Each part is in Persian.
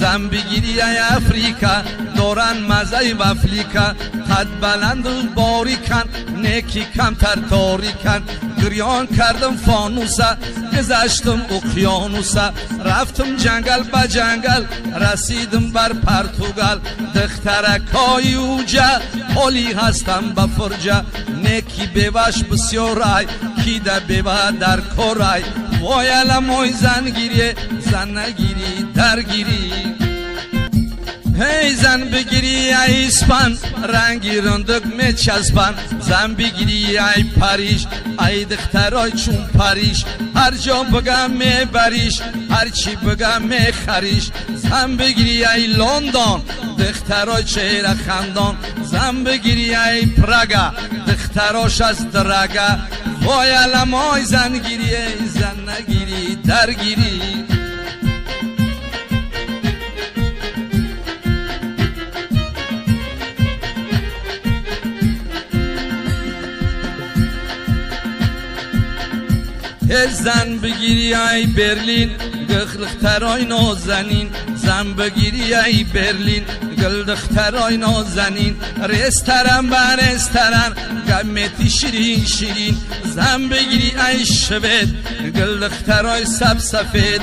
زن بگیری ای افریقا دوران مزه وفلیکا قد بلند و باریکن نیکی کمتر تاریکن گریان کردم فانوسا گذشتم اقیانوسا رفتم جنگل به جنگل رسیدم بر پرتوگل دخترکای اوجا حالی هستم به فرجا نیکی بیوش بسیارای کیده بیوه در کارای وای علمای زن گیری زن نگیری درگیری هی زن بگیری ای اسپان رنگی رندق می چسبن زن بگیری ای پریش ای دخترای چون پریش هر جا بگم می بریش هر چی بگم می خریش زن بگیری ای لندن دخترای چهره خندان زن بگیری ای پراگا دختراش از درگا وای علمای زن گیری زن نگیری درگیری زن بگیری ای برلین گلدخترای نازنین زن بگیری ای برلین گلدخترای نازنین رسترن بر رسترن گمتی شیرین شیرین زن بگیری ای شوید گلدخترای سب سفید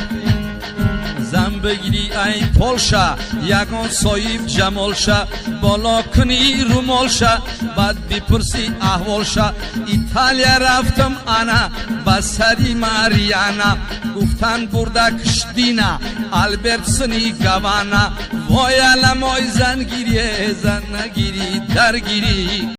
زن بگیری ای پولشا یگان صاحب جمالشا بالا کنی رومالشا بعد بپرسی احوالشا ایتالیا رفتم انا بسری ماریانا گفتن برده کشتینا البرتسنی گوانا وای علمای زن گیری زن نگیری درگیری